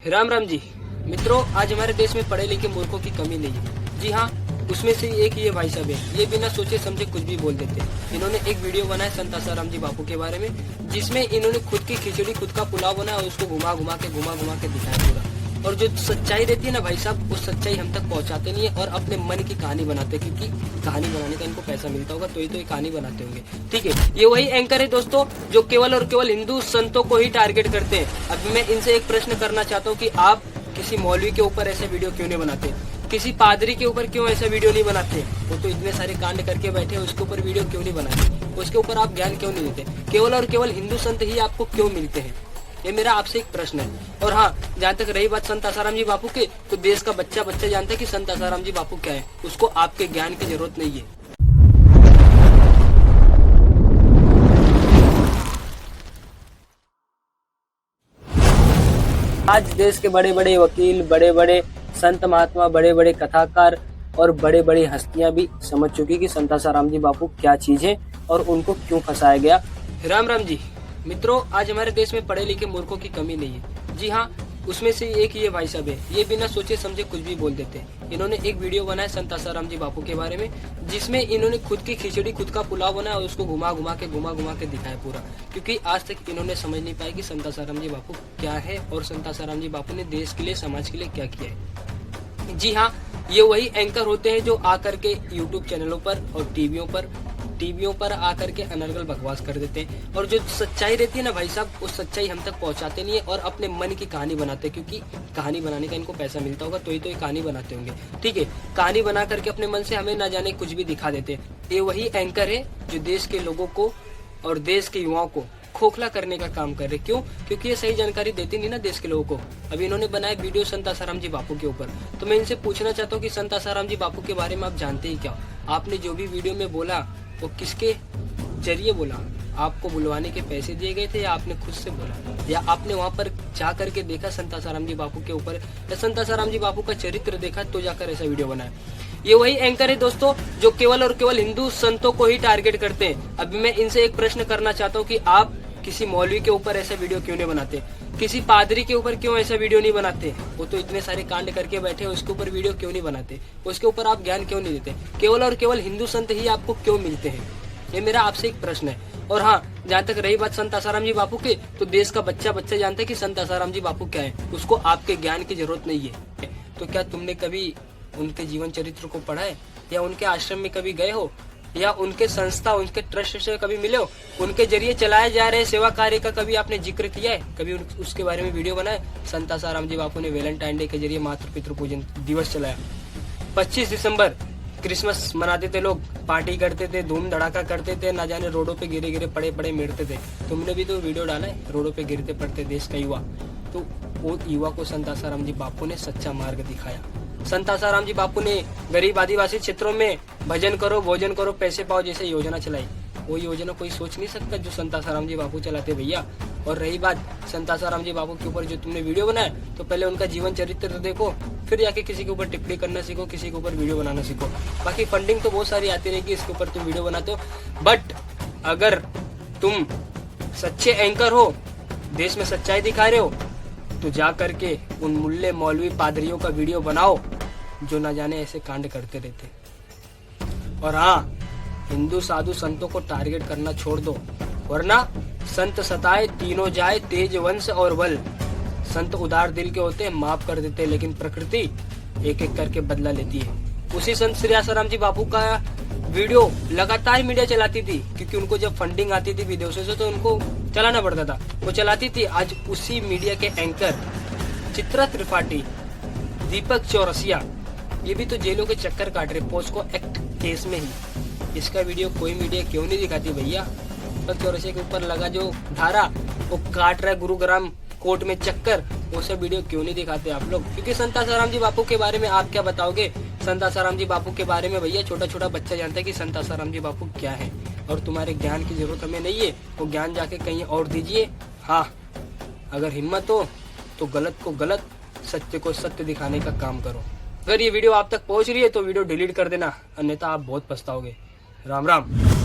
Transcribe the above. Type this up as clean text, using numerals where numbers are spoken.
राम राम जी मित्रों, आज हमारे देश में पढ़े लिखे मूर्खों की कमी नहीं है। जी हाँ, उसमें से एक ये भाई साहब है। ये बिना सोचे समझे कुछ भी बोल देते हैं। इन्होंने एक वीडियो बनाया संत आसाराम जी बापू के बारे में, जिसमें इन्होंने खुद की खिचड़ी खुद का पुलाव बनाया और उसको घुमा घुमा के दिखाया पूरा। और जो सच्चाई रहती है ना भाई साहब, वो सच्चाई हम तक पहुंचाते नहीं है और अपने मन की कहानी बनाते, क्योंकि कहानी बनाने का इनको पैसा मिलता होगा तो ये कहानी बनाते होंगे। ठीक है, ये वही एंकर है दोस्तों जो केवल और केवल हिंदू संतों को ही टारगेट करते हैं। अब मैं इनसे एक प्रश्न करना चाहता हूँ कि आप किसी मौलवी के ऊपर ऐसे वीडियो क्यों नहीं बनाते, किसी पादरी के ऊपर क्यों ऐसा वीडियो नहीं बनाते? वो तो इतने सारे कांड करके बैठे, उसके ऊपर वीडियो क्यों नहीं बनाते? उसके ऊपर आप ज्ञान क्यों नहीं देते? केवल और केवल हिंदू संत ही आपको क्यों मिलते हैं? ये मेरा आपसे एक प्रश्न है। और हाँ, जहाँ तक रही बात संत आसाराम जी बापू के, तो देश का बच्चा जानता है कि संत आसाराम जी बापू क्या है। उसको आपके ज्ञान की जरूरत नहीं है। आज देश के बड़े बड़े वकील, बड़े बड़े संत महात्मा, बड़े बड़े कथाकार और बड़े बड़ी हस्तियां भी समझ चुकी कि संत आसाराम जी बापू क्या चीज है और उनको क्यों फंसाया गया। राम राम जी मित्रों, आज हमारे देश में पढ़े लिखे मूर्खों की कमी नहीं है। जी हाँ, उसमें से एक ये भाई साहब है। ये बिना सोचे समझे कुछ भी बोल देते हैं। इन्होंने एक वीडियो बनाया संत आसाराम जी बापू के बारे में, जिसमें इन्होंने खुद की खिचड़ी खुद का पुलाव बनाया और उसको घुमा घुमा के दिखाया पूरा। क्योंकि आज तक इन्होंने समझ नहीं पाया कि संत आसाराम जी बापू क्या है और संत आसाराम जी बापू ने देश के लिए, समाज के लिए क्या किया है। जी हाँ, ये वही एंकर होते हैं जो आकर के यूट्यूब चैनलों पर और टीवियों पर आकर के अनर्गल बकवास कर देते हैं। और जो सच्चाई रहती है ना भाई साहब, वो सच्चाई हम तक पहुंचाते नहीं है और अपने मन की कहानी बनाते हैं, क्योंकि कहानी बनाने का इनको पैसा मिलता होगा तो ये कहानी बनाते होंगे। ठीक है, कहानी बना करके अपने मन से हमें ना जाने कुछ भी दिखा देते हैं। ये वही एंकर है जो देश के लोगों को और देश के युवाओं को खोखला करने का काम कर रहे। क्यों? क्योंकि ये सही जानकारी देती नहीं ना देश के लोगों को। अभी इन्होंने बनाया वीडियो संत आसाराम जी बापू के ऊपर, तो मैं इनसे पूछना चाहता हूँ कि संत आसाराम जी बापू के बारे में आप जानते ही क्या? आपने जो भी वीडियो में बोला वो किसके जरिए बोला? आपको बुलवाने के पैसे दिए गए थे या आपने खुद से बोला, या आपने वहाँ पर जा करके देखा संत आसाराम जी बापू के ऊपर, या संत आसाराम जी बापू का चरित्र देखा तो जाकर ऐसा वीडियो बनाया? ये वही एंकर है दोस्तों जो केवल और केवल हिंदू संतों को ही टारगेट करते हैं। अभी मैं इनसे एक प्रश्न करना चाहता हूँ कि आप किसी मौलवी के ऊपर ऐसा वीडियो क्यों नहीं बनाते, किसी पादरी के ऊपर क्यों ऐसा वीडियो नहीं बनाते? वो तो इतने सारे कांड करके बैठे, उसके ऊपर वीडियो क्यों नहीं बनाते? उसके ऊपर आप ज्ञान क्यों नहीं देते? केवल और केवल हिंदू संत ही आपको क्यों मिलते हैं? ये मेरा आपसे एक प्रश्न है। और हाँ, जहाँ तक रही बात संत आसाराम जी बापू के, तो देश का बच्चा जानता है कि संत आसाराम जी बापू क्या है। उसको आपके ज्ञान की जरूरत नहीं है। तो क्या तुमने कभी उनके जीवन चरित्र को पढ़ा है, या उनके आश्रम में कभी गए हो, या उनके संस्था, उनके ट्रस्ट से कभी मिले हो? उनके जरिए चलाए जा रहे सेवा कार्य का कभी आपने जिक्र किया है? कभी उसके बारे में वीडियो बनाया? संत आसाराम जी बापू ने वैलेंटाइन डे के जरिए मातृ पितृ पूजन दिवस चलाया। 25 दिसंबर क्रिसमस मनाते थे लोग, पार्टी करते थे, धूम धड़ाका करते थे, ना जाने रोडों पे गिरे पड़े मिटते थे। तुमने भी तो वीडियो डाला है, रोडों पे गिरते पड़ते देश का युवा। तो वो युवा को संत आसाराम जी बापू ने सच्चा मार्ग दिखाया। संत आसाराम जी बापू ने गरीब आदिवासी क्षेत्रों में भजन करो, भोजन करो, पैसे पाओ जैसे योजना चलाई। वो योजना कोई सोच नहीं सकता जो संत आसाराम जी बापू चलाते भैया। और रही बात संत आसाराम जी बापू के ऊपर जो तुमने वीडियो बनाया, तो पहले उनका जीवन चरित्र देखो, फिर जाके किसी के ऊपर टिप्पणी करना सीखो, किसी के ऊपर वीडियो बनाना सीखो। बाकी फंडिंग तो बहुत सारी आती रहेगी, इसके ऊपर तुम वीडियो बनाते हो। बट अगर तुम सच्चे एंकर हो, देश में सच्चाई दिखा रहे हो, तो जा करके उन मुल्ले मौलवी पादरियों का वीडियो बनाओ जो ना जाने ऐसे कांड करते रहते। और हाँ, हिंदू साधु संतों को टारगेट करना छोड़ दो, वरना संत सताए तीनों जाए, तेज वंश और बल। संत उदार दिल के होते हैं, माफ कर देते हैं, लेकिन प्रकृति एक एक करके बदला लेती है। उसी संत श्री आसाराम जी बापू का वीडियो लगातार मीडिया चलाती थी, क्योंकि उनको जब फंडिंग आती थी विदेशों से तो उनको चलाना पड़ता था, वो चलाती थी। आज उसी मीडिया के एंकर चित्रा त्रिपाठी, दीपक चौरसिया, ये भी तो जेलों के चक्कर काट रहे पोस्को एक्ट केस में ही। इसका वीडियो कोई मीडिया क्यों नहीं दिखाती भैया? दीपक चौरसिया के ऊपर लगा जो धारा, वो काट रहा है गुरुग्राम कोर्ट में चक्कर, वो सब वीडियो क्यों नहीं दिखाते आप लोग? क्योंकि संत आसाराम जी बापू के बारे में आप क्या बताओगे? संत आसाराम जी बापू के बारे में भैया छोटा छोटा बच्चा जानता है कि संत आसाराम जी बापू क्या है। और तुम्हारे ज्ञान की जरूरत हमें नहीं है, वो ज्ञान जाके कहीं और दीजिए। हाँ, अगर हिम्मत हो तो गलत को गलत, सत्य को सत्य दिखाने का काम करो। अगर ये वीडियो आप तक पहुंच रही है तो वीडियो डिलीट कर देना, अन्यथा आप बहुत पछताओगे। राम राम।